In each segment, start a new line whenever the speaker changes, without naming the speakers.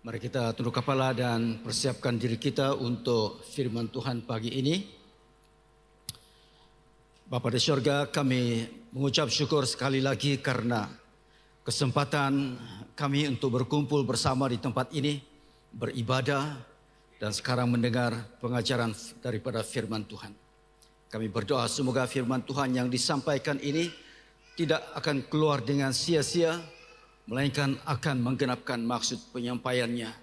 Mari kita tunduk kepala dan persiapkan diri kita untuk firman Tuhan pagi ini. Bapa di surga, kami mengucap syukur sekali lagi karena kesempatan kami untuk berkumpul bersama di tempat ini, beribadah, dan sekarang mendengar pengajaran daripada firman Tuhan. Kami berdoa semoga firman Tuhan yang disampaikan ini tidak akan keluar dengan sia-sia, melainkan akan menggenapkan maksud penyampaiannya.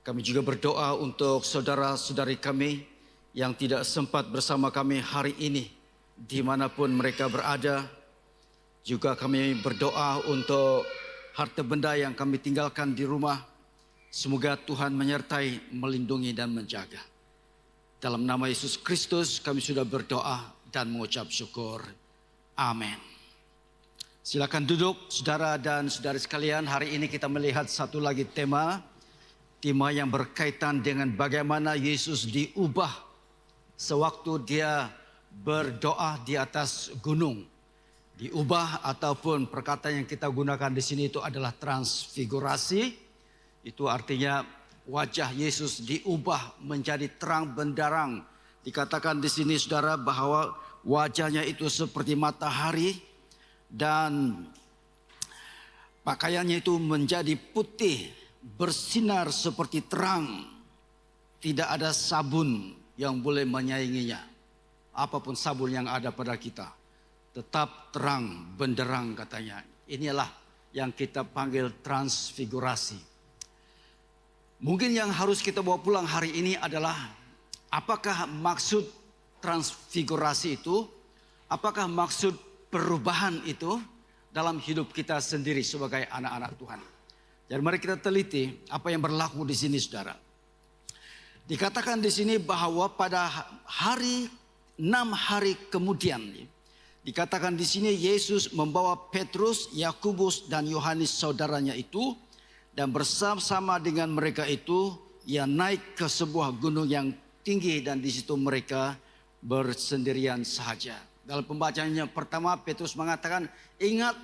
Kami juga berdoa untuk saudara-saudari kami yang tidak sempat bersama kami hari ini, dimanapun mereka berada. Juga kami berdoa untuk harta benda yang kami tinggalkan di rumah. Semoga Tuhan menyertai, melindungi dan menjaga. Dalam nama Yesus Kristus kami sudah berdoa dan mengucap syukur. Amin. Silakan duduk saudara dan saudari sekalian. Hari ini kita melihat satu lagi tema yang berkaitan dengan bagaimana Yesus diubah sewaktu dia berdoa di atas gunung. Diubah ataupun perkataan yang kita gunakan di sini itu adalah transfigurasi. Itu artinya wajah Yesus diubah menjadi terang benderang. Dikatakan di sini saudara bahwa wajahnya itu seperti matahari. Dan pakaiannya itu menjadi putih, bersinar seperti terang. Tidak ada sabun yang boleh menyainginya. Apapun sabun yang ada pada kita, tetap terang benderang katanya. Inilah yang kita panggil transfigurasi. Mungkin yang harus kita bawa pulang hari ini adalah apakah maksud transfigurasi itu? Apakah maksud perubahan itu dalam hidup kita sendiri sebagai anak-anak Tuhan. Jadi mari kita teliti apa yang berlaku di sini saudara. Dikatakan di sini bahwa pada 6 hari kemudian, dikatakan di sini Yesus membawa Petrus, Yakobus dan Yohanes saudaranya itu, dan bersama-sama dengan mereka itu ia naik ke sebuah gunung yang tinggi dan di situ mereka bersendirian sahaja. Dalam pembacaannya pertama Petrus mengatakan, ingat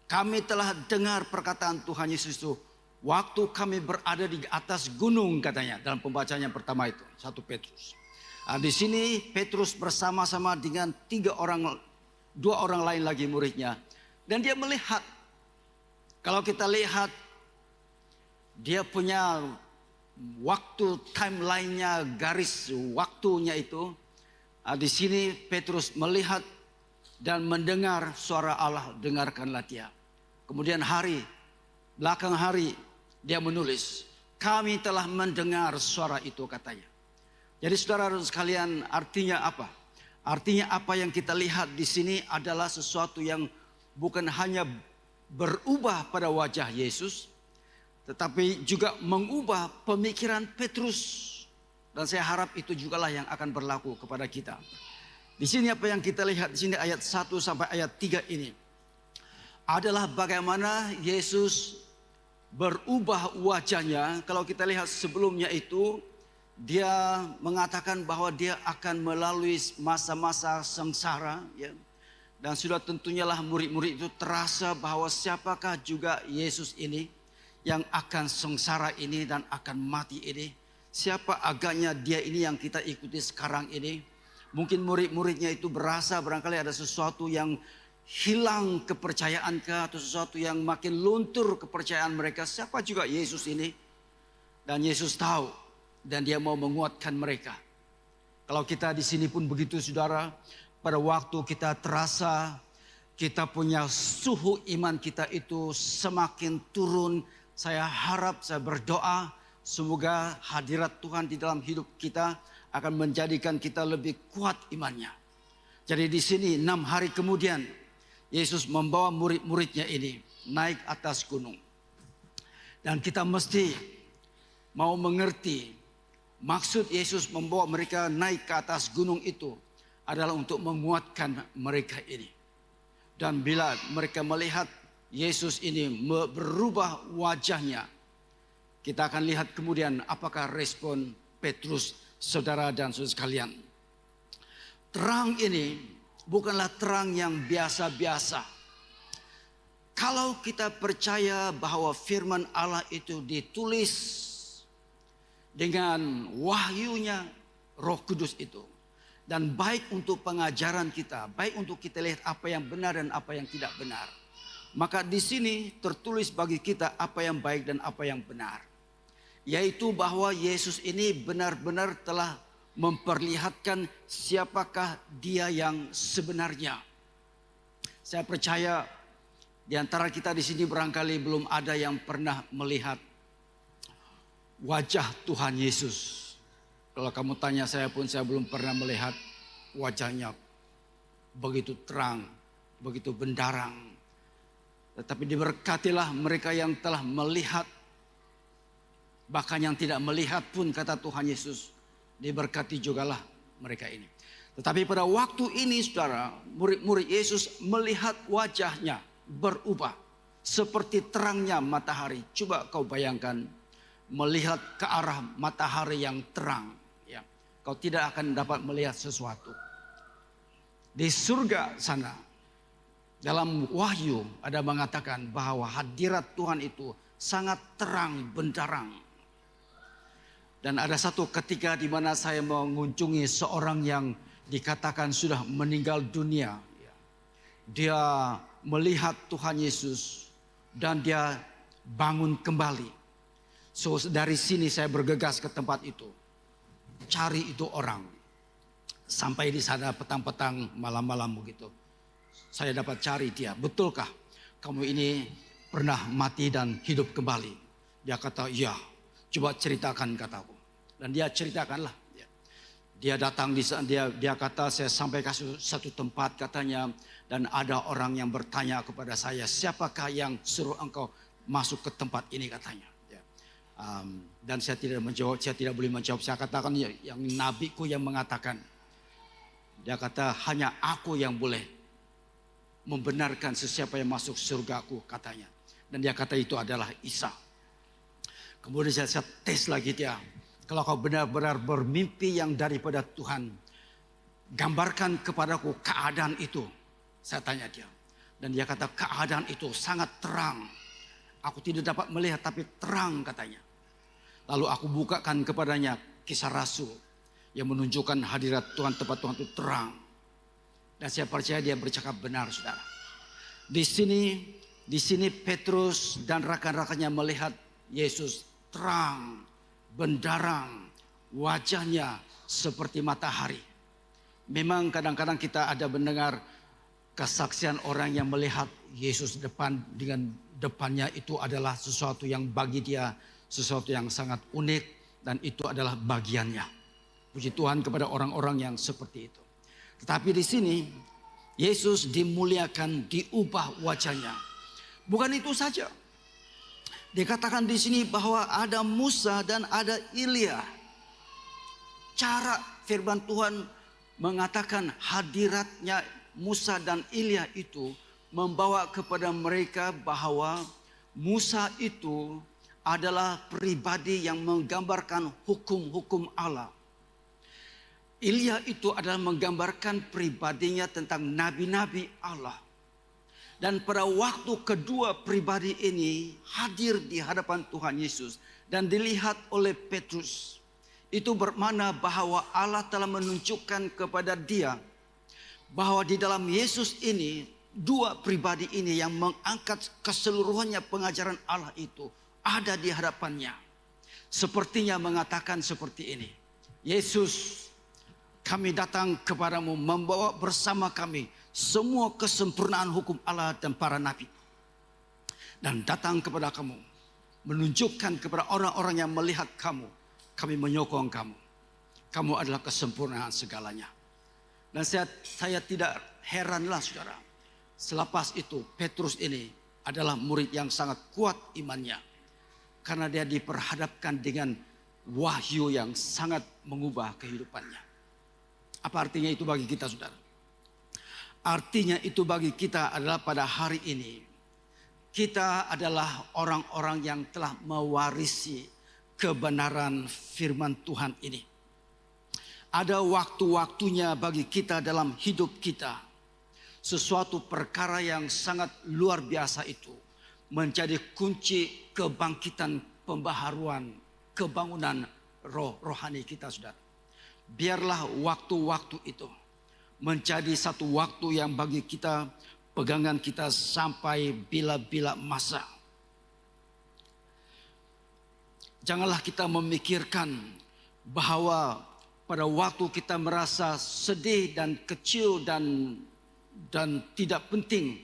kami telah dengar perkataan Tuhan Yesus itu waktu kami berada di atas gunung katanya. Dalam pembacaannya pertama itu 1 Petrus. Nah, di sini Petrus bersama-sama dengan 2 orang lain lagi muridnya. Dan dia melihat, kalau kita lihat dia punya waktu timelinenya, garis waktunya itu. Di sini Petrus melihat dan mendengar suara Allah, dengarkanlah dia. Kemudian belakang hari dia menulis, kami telah mendengar suara itu katanya. Jadi saudara sekalian, artinya apa? Artinya apa yang kita lihat di sini adalah sesuatu yang bukan hanya berubah pada wajah Yesus, tetapi juga mengubah pemikiran Petrus. Dan saya harap itu jugalah yang akan berlaku kepada kita. Di sini apa yang kita lihat di sini ayat 1 sampai ayat 3 ini adalah bagaimana Yesus berubah wajahnya. Kalau kita lihat sebelumnya itu dia mengatakan bahwa dia akan melalui masa-masa sengsara, ya. Dan sudah tentunya lah murid-murid itu terasa bahwa siapakah juga Yesus ini yang akan sengsara ini dan akan mati ini. Siapa agaknya dia ini yang kita ikuti sekarang ini. Mungkin murid-muridnya itu berasa barangkali ada sesuatu yang hilang kepercayaan atau sesuatu yang makin luntur kepercayaan mereka. Siapa juga Yesus ini? Dan Yesus tahu dan dia mau menguatkan mereka. Kalau kita di sini pun begitu saudara. Pada waktu kita terasa kita punya suhu iman kita itu semakin turun. Saya harap, saya berdoa semoga hadirat Tuhan di dalam hidup kita akan menjadikan kita lebih kuat imannya. Jadi di sini 6 hari kemudian Yesus membawa murid-muridnya ini naik atas gunung. Dan kita mesti mau mengerti maksud Yesus membawa mereka naik ke atas gunung itu adalah untuk menguatkan mereka ini. Dan bila mereka melihat Yesus ini berubah wajahnya, kita akan lihat kemudian apakah respon Petrus, saudara dan saudara sekalian. Terang ini bukanlah terang yang biasa-biasa. Kalau kita percaya bahwa firman Allah itu ditulis dengan wahyunya Roh Kudus itu, dan baik untuk pengajaran kita, baik untuk kita lihat apa yang benar dan apa yang tidak benar, maka di sini tertulis bagi kita apa yang baik dan apa yang benar, yaitu bahwa Yesus ini benar-benar telah memperlihatkan siapakah Dia yang sebenarnya. Saya percaya di antara kita di sini barangkali belum ada yang pernah melihat wajah Tuhan Yesus. Kalau kamu tanya saya pun, saya belum pernah melihat wajahnya begitu terang, begitu bendarang. Tetapi diberkatilah mereka yang telah melihat, bahkan yang tidak melihat pun kata Tuhan Yesus, diberkati jugalah mereka ini. Tetapi pada waktu ini saudara, murid-murid Yesus melihat wajahnya berubah seperti terangnya matahari. Coba kau bayangkan melihat ke arah matahari yang terang, ya. Kau tidak akan dapat melihat sesuatu. Di surga sana, dalam wahyu ada mengatakan bahwa hadirat Tuhan itu sangat terang benderang. Dan ada satu ketika di mana saya mengunjungi seorang yang dikatakan sudah meninggal dunia. Dia melihat Tuhan Yesus dan dia bangun kembali. So dari sini saya bergegas ke tempat itu. Cari itu orang. Sampai di sana petang-petang malam-malam begitu. Saya dapat cari dia. Betulkah kamu ini pernah mati dan hidup kembali? Dia kata, iya. Coba ceritakan, kataku. Dan dia ceritakanlah. Dia datang di sana, dia kata, saya sampai ke satu tempat katanya, dan ada orang yang bertanya kepada saya, siapakah yang suruh engkau masuk ke tempat ini katanya. Dan saya tidak menjawab, saya tidak boleh menjawab. Saya katakan yang nabiku yang mengatakan. Dia kata hanya aku yang boleh membenarkan sesiapa yang masuk surgaku katanya. Dan dia kata itu adalah Isa. Kemudian saya tes lagi dia. Kalau kau benar-benar bermimpi yang daripada Tuhan, gambarkan kepadaku keadaan itu. Saya tanya dia. Dan dia kata keadaan itu sangat terang. Aku tidak dapat melihat tapi terang katanya. Lalu aku bukakan kepadanya Kisah Rasul yang menunjukkan hadirat Tuhan, tempat Tuhan itu terang. Dan saya percaya dia bercakap benar, saudara. Di sini Petrus dan rakan-rakannya melihat Yesus terang, bendarang, wajahnya seperti matahari. Memang kadang-kadang kita ada mendengar kesaksian orang yang melihat Yesus dengan depannya itu adalah sesuatu yang bagi dia sesuatu yang sangat unik dan itu adalah bagiannya. Puji Tuhan kepada orang-orang yang seperti itu. Tetapi di sini Yesus dimuliakan, diubah wajahnya. Bukan itu saja. Dikatakan di sini bahwa ada Musa dan ada Ilya. Cara firman Tuhan mengatakan hadiratnya Musa dan Ilya itu membawa kepada mereka bahwa Musa itu adalah pribadi yang menggambarkan hukum-hukum Allah. Ilya itu adalah menggambarkan pribadinya tentang nabi-nabi Allah. Dan pada waktu kedua pribadi ini hadir di hadapan Tuhan Yesus dan dilihat oleh Petrus. Itu bermakna bahwa Allah telah menunjukkan kepada dia bahwa di dalam Yesus ini dua pribadi ini yang mengangkat keseluruhannya pengajaran Allah itu ada di hadapannya. Sepertinya mengatakan seperti ini. Yesus, kami datang kepadamu membawa bersama kami semua kesempurnaan hukum Allah dan para nabi. Dan datang kepada kamu. Menunjukkan kepada orang-orang yang melihat kamu. Kami menyokong kamu. Kamu adalah kesempurnaan segalanya. Dan saya tidak heranlah saudara. Selepas itu Petrus ini adalah murid yang sangat kuat imannya. Karena dia diperhadapkan dengan wahyu yang sangat mengubah kehidupannya. Apa artinya itu bagi kita saudara? Artinya itu bagi kita adalah pada hari ini kita adalah orang-orang yang telah mewarisi kebenaran firman Tuhan ini. Ada waktu-waktunya bagi kita dalam hidup kita sesuatu perkara yang sangat luar biasa itu menjadi kunci kebangkitan, pembaharuan, kebangunan rohani kita, saudara. Biarlah waktu-waktu itu menjadi satu waktu yang bagi kita, pegangan kita sampai bila-bila masa. Janganlah kita memikirkan bahwa pada waktu kita merasa sedih dan kecil dan tidak penting,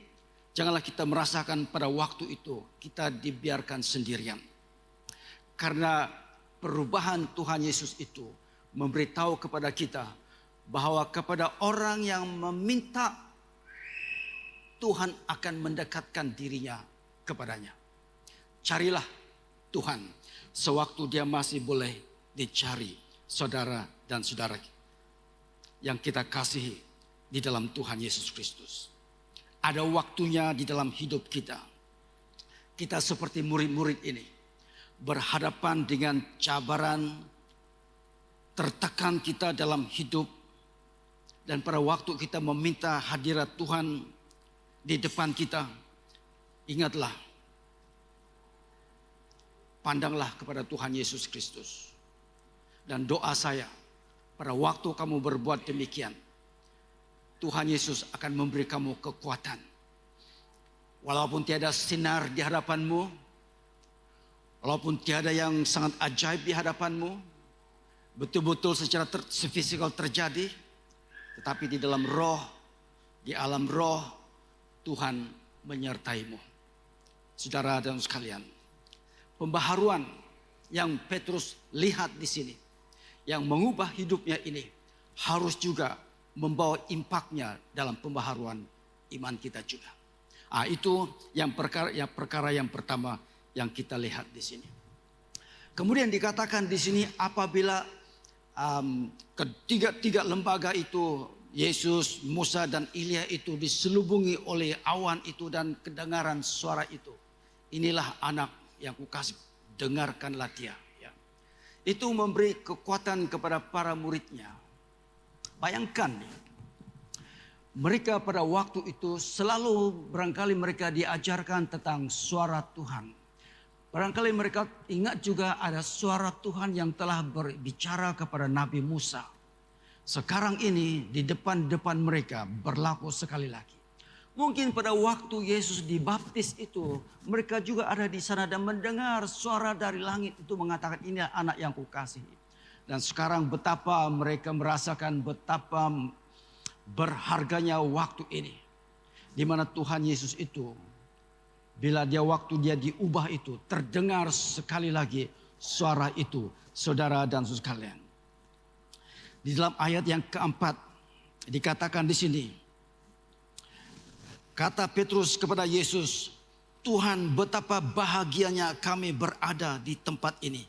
janganlah kita merasakan pada waktu itu kita dibiarkan sendirian. Karena perubahan Tuhan Yesus itu memberitahu kepada kita bahwa kepada orang yang meminta, Tuhan akan mendekatkan dirinya kepadanya. Carilah Tuhan sewaktu dia masih boleh dicari, saudara dan saudara yang kita kasihi di dalam Tuhan Yesus Kristus. Ada waktunya di dalam hidup kita. Kita seperti murid-murid ini berhadapan dengan cabaran, tertekan kita dalam hidup. Dan pada waktu kita meminta hadirat Tuhan di depan kita, ingatlah, pandanglah kepada Tuhan Yesus Kristus. Dan doa saya, pada waktu kamu berbuat demikian, Tuhan Yesus akan memberi kamu kekuatan. Walaupun tiada sinar di hadapanmu, walaupun tiada yang sangat ajaib di hadapanmu, betul-betul secara fisikal terjadi, tetapi di dalam roh, di alam roh, Tuhan menyertaimu. Saudara dan sekalian, pembaharuan yang Petrus lihat di sini, yang mengubah hidupnya ini, harus juga membawa impaknya dalam pembaharuan iman kita juga. Itu yang perkara yang pertama yang kita lihat di sini. Kemudian dikatakan di sini apabila ketiga lembaga itu, Yesus, Musa dan Elia itu diselubungi oleh awan itu dan kedengaran suara itu. Inilah anak yang kukasih, dengarkanlah dia. Ya. Itu memberi kekuatan kepada para muridnya. Bayangkan, mereka pada waktu itu selalu barangkali mereka diajarkan tentang suara Tuhan. Barangkali mereka ingat juga ada suara Tuhan yang telah berbicara kepada Nabi Musa. Sekarang ini di depan mereka berlaku sekali lagi. Mungkin pada waktu Yesus dibaptis itu, mereka juga ada di sana dan mendengar suara dari langit itu mengatakan, ini anak yang kukasihi. Dan sekarang betapa mereka merasakan betapa berharganya waktu ini. Di mana Tuhan Yesus itu, bila waktu dia diubah itu, terdengar sekali lagi suara itu, saudara dan saudara sekalian. Di dalam ayat yang keempat dikatakan di sini, kata Petrus kepada Yesus, Tuhan, betapa bahagianya kami berada di tempat ini.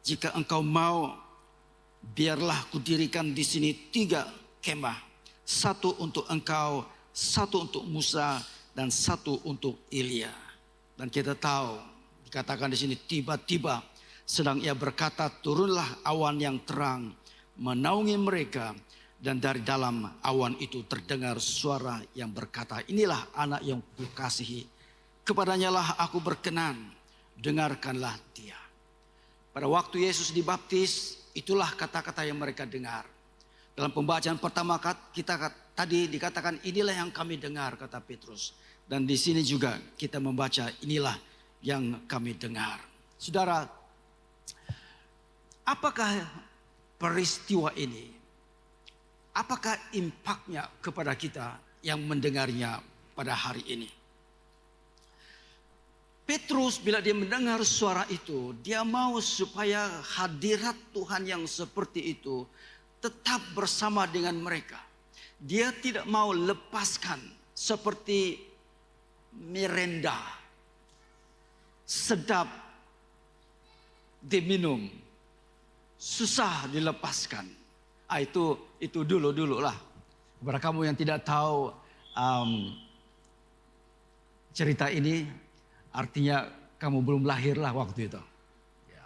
Jika engkau mau, biarlah kudirikan di sini 3 kemah. 1 untuk engkau, 1 untuk Musa, dan 1 untuk Elia. Dan kita tahu, dikatakan di sini tiba-tiba sedang ia berkata, turunlah awan yang terang menaungi mereka, dan dari dalam awan itu terdengar suara yang berkata, inilah anak yang kukasihi, kepadanya lah aku berkenan, dengarkanlah dia. Pada waktu Yesus dibaptis, itulah kata-kata yang mereka dengar. Dalam pembacaan pertama kita tadi dikatakan, inilah yang kami dengar, kata Petrus. Dan di sini juga kita membaca, inilah yang kami dengar. Saudara, apakah peristiwa ini, apakah impaknya kepada kita yang mendengarnya pada hari ini? Petrus bila dia mendengar suara itu, dia mau supaya hadirat Tuhan yang seperti itu tetap bersama dengan mereka. Dia tidak mau lepaskan seperti Miranda, sedap diminum, susah dilepaskan. Itu dulu lah. Kepada kamu yang tidak tahu cerita ini, artinya kamu belum lahir lah waktu itu. Ya.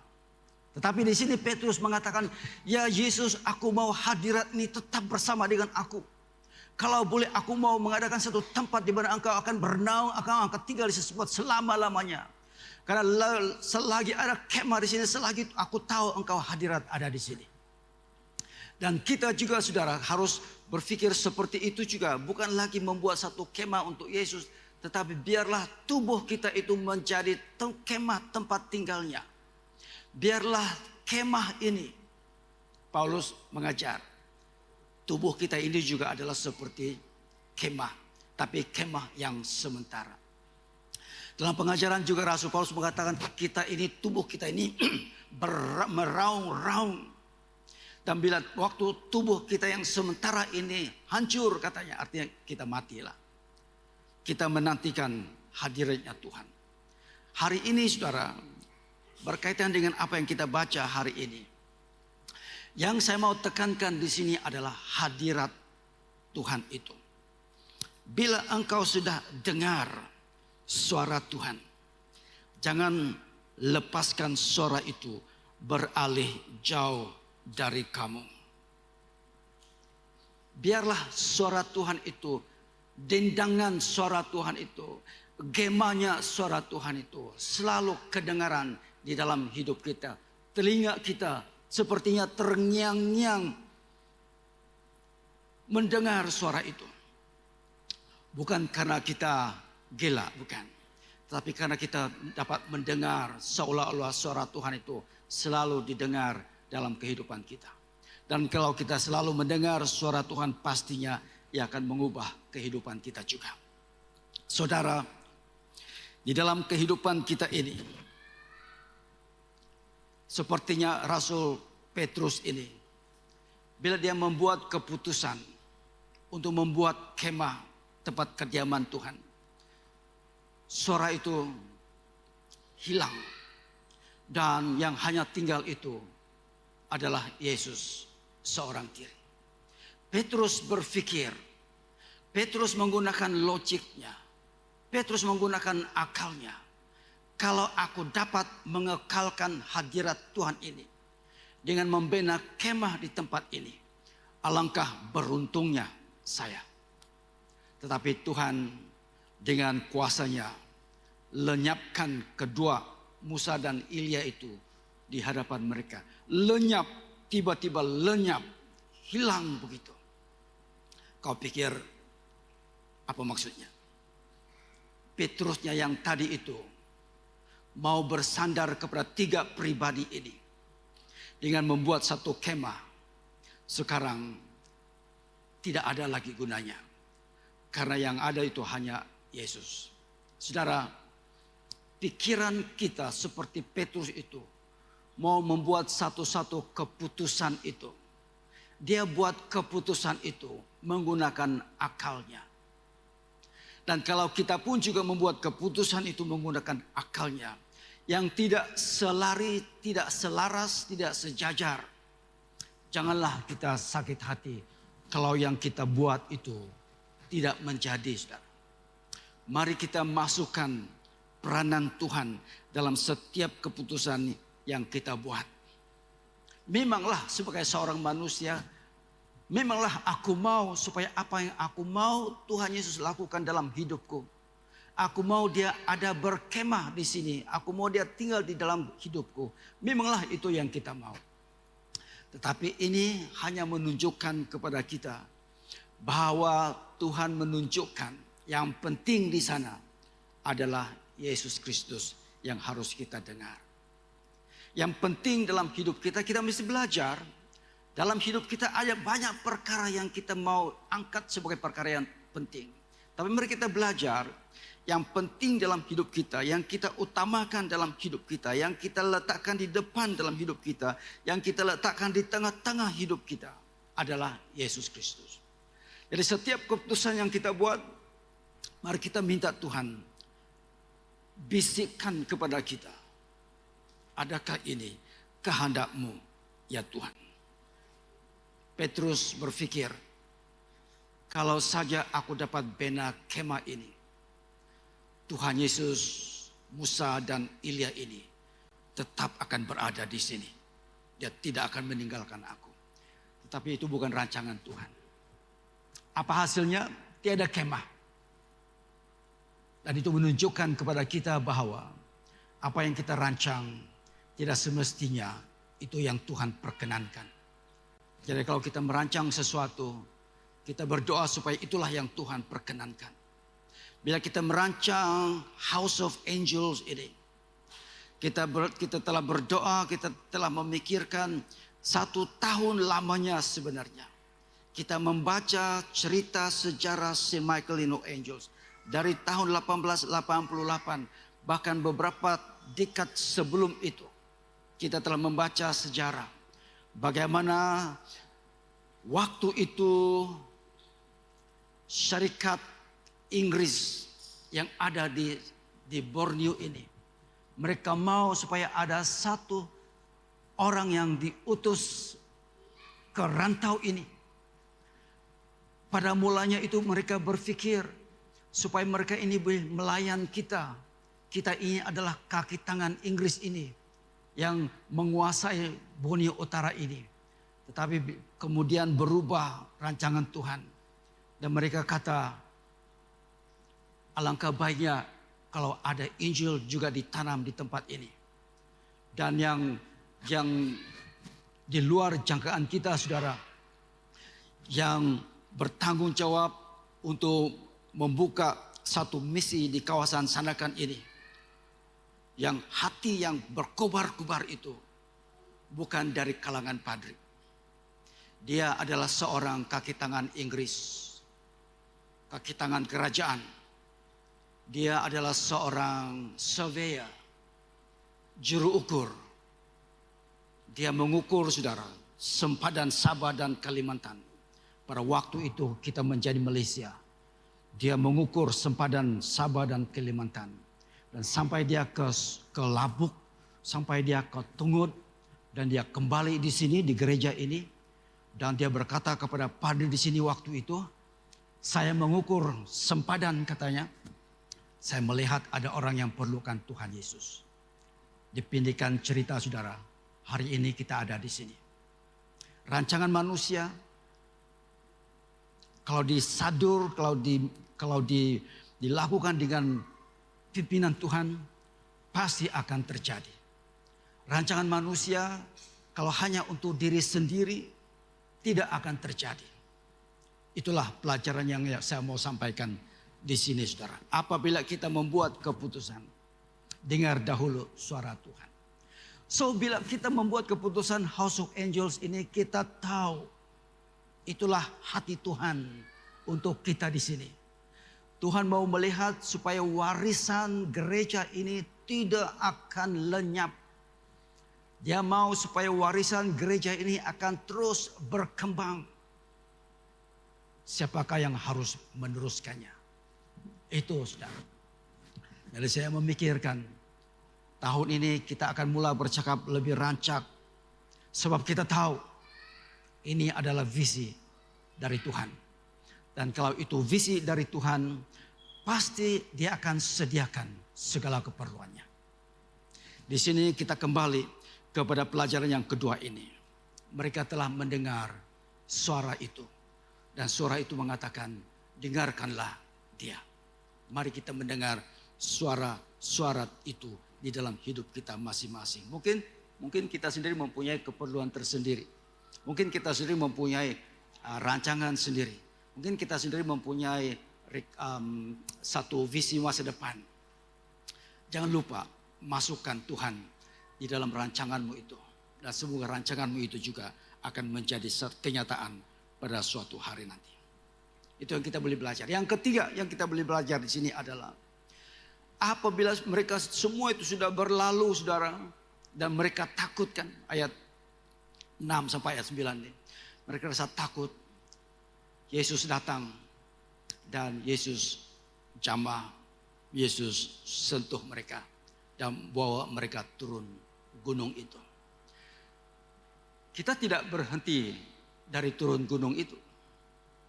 Tetapi di sini Petrus mengatakan, ya Yesus, aku mau hadirat ini tetap bersama dengan aku. Kalau boleh aku mau mengadakan satu tempat di mana engkau akan bernaung, engkau akan tinggal di sesuatu selama-lamanya. Karena selagi ada kemah di sini, selagi aku tahu engkau hadirat ada di sini. Dan kita juga saudara harus berpikir seperti itu juga. Bukan lagi membuat satu kemah untuk Yesus. Tetapi biarlah tubuh kita itu menjadi kemah tempat tinggalnya. Biarlah kemah ini, Paulus mengajar, tubuh kita ini juga adalah seperti kemah. Tapi kemah yang sementara. Dalam pengajaran juga Rasul Paulus mengatakan kita ini, tubuh kita ini meraung-raung. Dan bila waktu tubuh kita yang sementara ini hancur katanya, artinya kita matilah. Kita menantikan hadirnya Tuhan. Hari ini saudara, berkaitan dengan apa yang kita baca hari ini. Yang saya mau tekankan di sini adalah hadirat Tuhan itu. Bila engkau sudah dengar suara Tuhan, jangan lepaskan suara itu beralih jauh dari kamu. Biarlah suara Tuhan itu, dendangan suara Tuhan itu, gemanya suara Tuhan itu selalu kedengaran di dalam hidup kita. Telinga kita sepertinya terngiang-ngiang mendengar suara itu. Bukan karena kita gila, bukan. Tapi karena kita dapat mendengar seolah-olah suara Tuhan itu selalu didengar dalam kehidupan kita. Dan kalau kita selalu mendengar suara Tuhan, pastinya ia akan mengubah kehidupan kita juga. Saudara, di dalam kehidupan kita ini, sepertinya Rasul Petrus ini, bila dia membuat keputusan untuk membuat kemah tempat kediaman Tuhan, suara itu hilang. Dan yang hanya tinggal itu adalah Yesus seorang diri. Petrus berpikir, Petrus menggunakan logiknya, Petrus menggunakan akalnya. Kalau aku dapat mengekalkan hadirat Tuhan ini dengan membina kemah di tempat ini, alangkah beruntungnya saya. Tetapi Tuhan dengan kuasanya lenyapkan kedua Musa dan Ilya itu di hadapan mereka. Lenyap, tiba-tiba lenyap, hilang begitu. Kau pikir apa maksudnya? Petrusnya yang tadi itu mau bersandar kepada tiga pribadi ini dengan membuat satu kemah, sekarang tidak ada lagi gunanya. Karena yang ada itu hanya Yesus. Saudara, pikiran kita seperti Petrus itu mau membuat satu-satu keputusan itu. Dia buat keputusan itu menggunakan akalnya. Dan kalau kita pun juga membuat keputusan itu menggunakan akalnya, yang tidak selari, tidak selaras, tidak sejajar, janganlah kita sakit hati kalau yang kita buat itu tidak menjadi, saudara. Mari kita masukkan peranan Tuhan dalam setiap keputusan yang kita buat. Memanglah sebagai seorang manusia, memanglah aku mau supaya apa yang aku mau Tuhan Yesus lakukan dalam hidupku. Aku mau dia ada berkemah di sini. Aku mau dia tinggal di dalam hidupku. Memanglah itu yang kita mau. Tetapi ini hanya menunjukkan kepada kita bahwa Tuhan menunjukkan yang penting di sana adalah Yesus Kristus yang harus kita dengar. Yang penting dalam hidup kita, kita mesti belajar. Dalam hidup kita ada banyak perkara yang kita mau angkat sebagai perkara yang penting. Tapi mari kita belajar yang penting dalam hidup kita, yang kita utamakan dalam hidup kita, yang kita letakkan di depan dalam hidup kita, yang kita letakkan di tengah-tengah hidup kita adalah Yesus Kristus. Jadi setiap keputusan yang kita buat, mari kita minta Tuhan bisikkan kepada kita. Adakah ini kehendak-Mu ya Tuhan? Petrus berpikir, kalau saja aku dapat bina kemah ini, Tuhan Yesus, Musa dan Ilya ini tetap akan berada di sini. Dia tidak akan meninggalkan aku. Tetapi itu bukan rancangan Tuhan. Apa hasilnya? Tiada kemah. Dan itu menunjukkan kepada kita bahwa apa yang kita rancang tidak semestinya itu yang Tuhan perkenankan. Jadi kalau kita merancang sesuatu, kita berdoa supaya itulah yang Tuhan perkenankan. Bila kita merancang House of Angels ini, kita telah berdoa, kita telah memikirkan 1 tahun lamanya sebenarnya. Kita membaca cerita sejarah St. Michael in Angels dari tahun 1888, bahkan beberapa dekad sebelum itu. Kita telah membaca sejarah bagaimana waktu itu syarikat Inggris yang ada di Borneo ini, mereka mau supaya ada satu orang yang diutus ke rantau ini. Pada mulanya itu mereka berpikir supaya mereka ini melayan kita. Kita ini adalah kaki tangan Inggris ini yang menguasai Borneo Utara ini. Tetapi kemudian berubah rancangan Tuhan. Dan mereka kata, alangkah baiknya kalau ada Injil juga ditanam di tempat ini. Dan yang di luar jangkaan kita, saudara, yang bertanggung jawab untuk membuka satu misi di kawasan Sandakan ini, yang hati yang berkobar-kobar itu bukan dari kalangan padri. Dia adalah seorang kaki tangan Inggris, kaki tangan kerajaan. Dia adalah seorang surveyor, juru ukur. Dia mengukur, saudara, sempadan Sabah dan Kalimantan. Pada waktu itu kita menjadi Malaysia. Dia mengukur sempadan Sabah dan Kalimantan. Dan sampai dia ke Labuk, sampai dia ke Tungut. Dan dia kembali di sini, di gereja ini. Dan dia berkata kepada padri di sini waktu itu, saya mengukur sempadan, katanya. Saya melihat ada orang yang perlukan Tuhan Yesus. Dipindahkan cerita, saudara. Hari ini kita ada di sini. Rancangan manusia, kalau disadur, kalau dilakukan dengan pimpinan Tuhan, pasti akan terjadi. Rancangan manusia, kalau hanya untuk diri sendiri, tidak akan terjadi. Itulah pelajaran yang saya mau sampaikan di sini, saudara. Apabila kita membuat keputusan, dengar dahulu suara Tuhan. So, bila kita membuat keputusan House of Angels ini, kita tahu itulah hati Tuhan untuk kita di sini. Tuhan mau melihat supaya warisan gereja ini tidak akan lenyap. Dia mau supaya warisan gereja ini akan terus berkembang. Siapakah yang harus meneruskannya? Itu, saudara. Jadi saya memikirkan, tahun ini kita akan mulai bercakap lebih rancak. Sebab kita tahu ini adalah visi dari Tuhan. Dan kalau itu visi dari Tuhan, pasti dia akan sediakan segala keperluannya. Di sini kita kembali kepada pelajaran yang kedua ini. Mereka telah mendengar suara itu. Dan suara itu mengatakan, dengarkanlah dia. Mari kita mendengar suara itu di dalam hidup kita masing-masing. Mungkin kita sendiri mempunyai keperluan tersendiri. Mungkin kita sendiri mempunyai rancangan sendiri. Mungkin kita sendiri mempunyai satu visi masa depan. Jangan lupa masukkan Tuhan di dalam rancanganmu itu. Dan semoga rancanganmu itu juga akan menjadi kenyataan pada suatu hari nanti. Itu yang kita boleh belajar. Yang ketiga yang kita boleh belajar di sini adalah apabila mereka semua itu sudah berlalu, saudara, dan mereka takutkan, ayat 6 sampai ayat 9 ini. Mereka rasa takut. Yesus datang dan Yesus jamah, Yesus sentuh mereka dan bawa mereka turun gunung itu. Kita tidak berhenti dari turun gunung itu.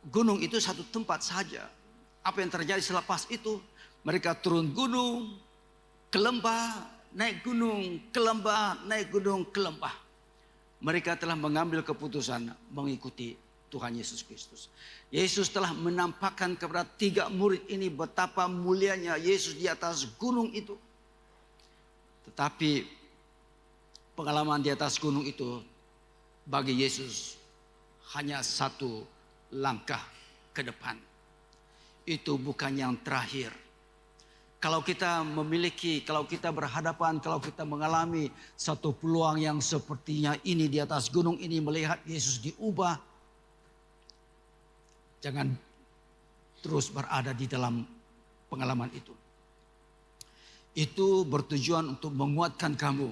Gunung itu satu tempat saja. Apa yang terjadi selepas itu? Mereka turun gunung, ke lembah, naik gunung, ke lembah, naik gunung, ke lembah. Mereka telah mengambil keputusan mengikuti Tuhan Yesus Kristus. Yesus telah menampakkan kepada 3 murid ini betapa mulianya Yesus di atas gunung itu. Tetapi pengalaman di atas gunung itu bagi Yesus hanya satu langkah ke depan. Itu bukan yang terakhir. Kalau kita berhadapan, kalau kita mengalami satu peluang yang sepertinya ini di atas gunung ini, melihat Yesus diubah, jangan terus berada di dalam pengalaman itu. Itu bertujuan untuk menguatkan kamu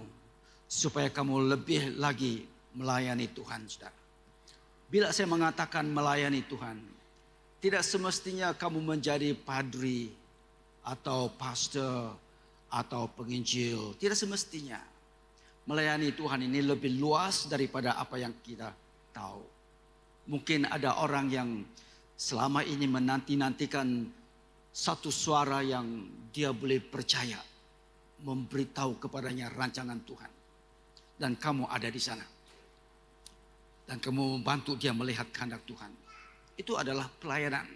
supaya kamu lebih lagi melayani Tuhan, saudara. Bila saya mengatakan melayani Tuhan, tidak semestinya kamu menjadi padri atau pastor atau penginjil. Tidak semestinya. Melayani Tuhan ini lebih luas daripada apa yang kita tahu. Mungkin ada orang yang selama ini menanti-nantikan satu suara yang dia boleh percaya, memberitahu kepadanya rancangan Tuhan. Dan kamu ada di sana. Dan kamu membantu dia melihat kehendak Tuhan. Itu adalah pelayanan.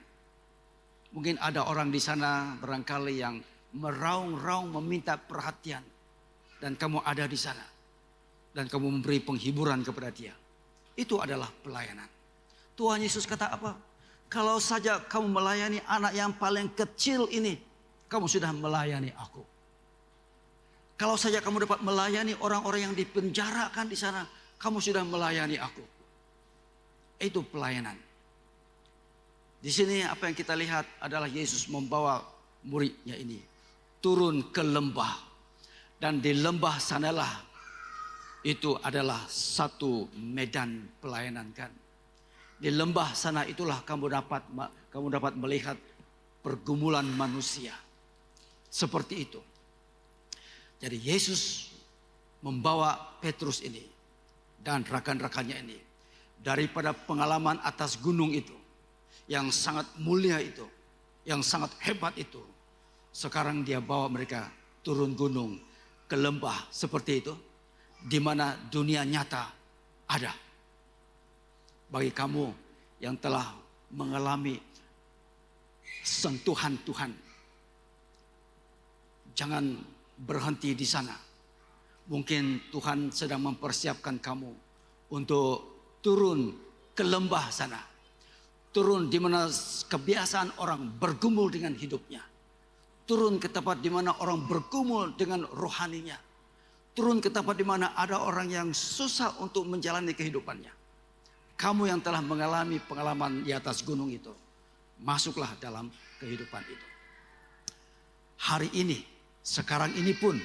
Mungkin ada orang di sana barangkali yang meraung-raung meminta perhatian. Dan kamu ada di sana. Dan kamu memberi penghiburan kepada dia. Itu adalah pelayanan. Tuhan Yesus kata apa? Kalau saja kamu melayani anak yang paling kecil ini, kamu sudah melayani aku. Kalau saja kamu dapat melayani orang-orang yang dipenjarakan di sana, kamu sudah melayani aku. Itu pelayanan. Di sini apa yang kita lihat adalah Yesus membawa muridnya ini turun ke lembah. Dan di lembah sanalah itu adalah satu medan pelayanan kan. Di lembah sana itulah kamu dapat melihat pergumulan manusia. Seperti itu. Jadi Yesus membawa Petrus ini dan rekan-rekannya ini daripada pengalaman atas gunung itu yang sangat mulia itu, yang sangat hebat itu. Sekarang dia bawa mereka turun gunung ke lembah seperti itu, di mana dunia nyata ada. Bagi kamu yang telah mengalami sentuhan Tuhan, jangan berhenti di sana. Mungkin Tuhan sedang mempersiapkan kamu untuk turun ke lembah sana. Turun di mana kebiasaan orang bergumul dengan hidupnya. Turun ke tempat di mana orang bergumul dengan rohaninya. Turun ke tempat di mana ada orang yang susah untuk menjalani kehidupannya. Kamu yang telah mengalami pengalaman di atas gunung itu, masuklah dalam kehidupan itu. Hari ini, sekarang ini pun,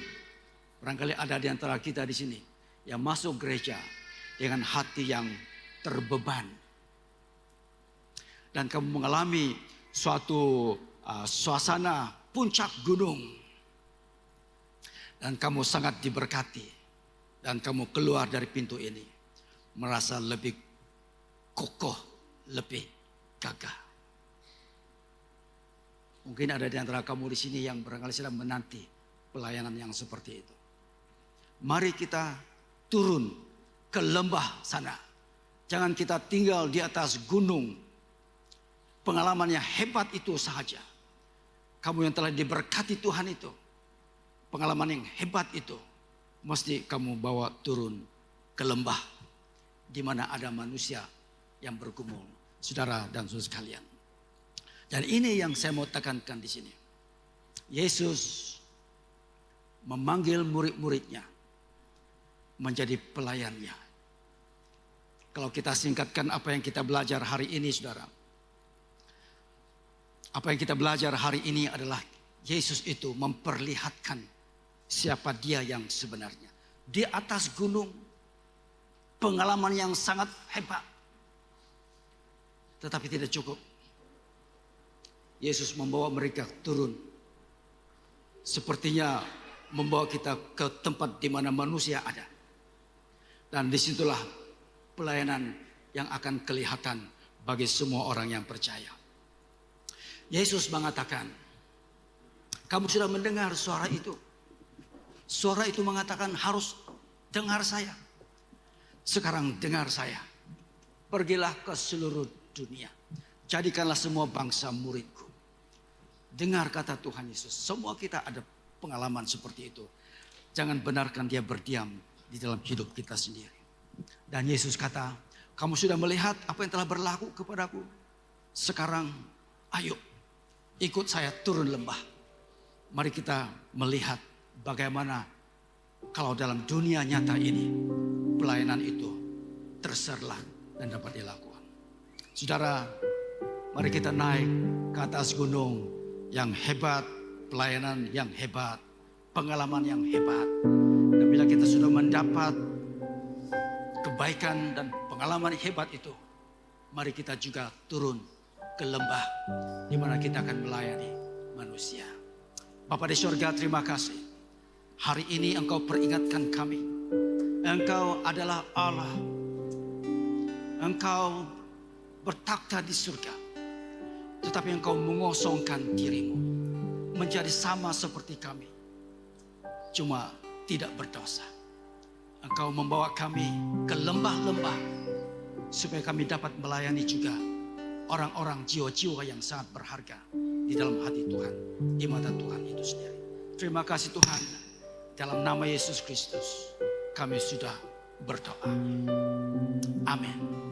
barangkali ada di antara kita di sini yang masuk gereja dengan hati yang terbeban. Dan kamu mengalami suatu suasana puncak gunung. Dan kamu sangat diberkati. Dan kamu keluar dari pintu ini merasa lebih kokoh, lebih gagah. Mungkin ada di antara kamu di sini yang barangkali sedang menanti pelayanan yang seperti itu. Mari kita turun ke lembah sana. Jangan kita tinggal di atas gunung. Pengalaman yang hebat itu saja. Kamu yang telah diberkati Tuhan itu, pengalaman yang hebat itu, mesti kamu bawa turun ke lembah. Di mana ada manusia yang bergumul. Saudara dan saudara sekalian. Dan ini yang saya mau tekankan di sini. Yesus memanggil murid-muridnya menjadi pelayannya. Kalau kita singkatkan apa yang kita belajar hari ini, saudara. Apa yang kita belajar hari ini adalah Yesus itu memperlihatkan siapa dia yang sebenarnya. Di atas gunung, pengalaman yang sangat hebat. Tetapi tidak cukup. Yesus membawa mereka turun. Sepertinya membawa kita ke tempat di mana manusia ada. Dan disitulah pelayanan yang akan kelihatan bagi semua orang yang percaya. Yesus mengatakan, kamu sudah mendengar suara itu. Suara itu mengatakan harus dengar saya. Sekarang dengar saya. Pergilah ke seluruh dunia. Jadikanlah semua bangsa muridku. Dengar kata Tuhan Yesus. Semua kita ada pengalaman seperti itu. Jangan benarkan dia berdiam di dalam hidup kita sendiri. Dan Yesus kata, kamu sudah melihat apa yang telah berlaku kepadaku. Sekarang ayo ikut saya turun lembah. Mari kita melihat bagaimana kalau dalam dunia nyata ini pelayanan itu terserlah dan dapat dilakukan. Saudara, mari kita naik ke atas gunung yang hebat, pelayanan yang hebat, pengalaman yang hebat. Dan bila kita sudah mendapat kebaikan dan pengalaman hebat itu, mari kita juga turun ke lembah di mana kita akan melayani manusia. Bapa di surga, terima kasih. Hari ini Engkau peringatkan kami. Engkau adalah Allah. Engkau bertakhta di surga. Tetapi Engkau mengosongkan dirimu menjadi sama seperti kami. Cuma tidak berdosa. Engkau membawa kami ke lembah-lembah supaya kami dapat melayani juga orang-orang jiwa-jiwa yang sangat berharga di dalam hati Tuhan, di mata Tuhan itu sendiri. Terima kasih Tuhan. Dalam nama Yesus Kristus kami sudah berdoa. Amin.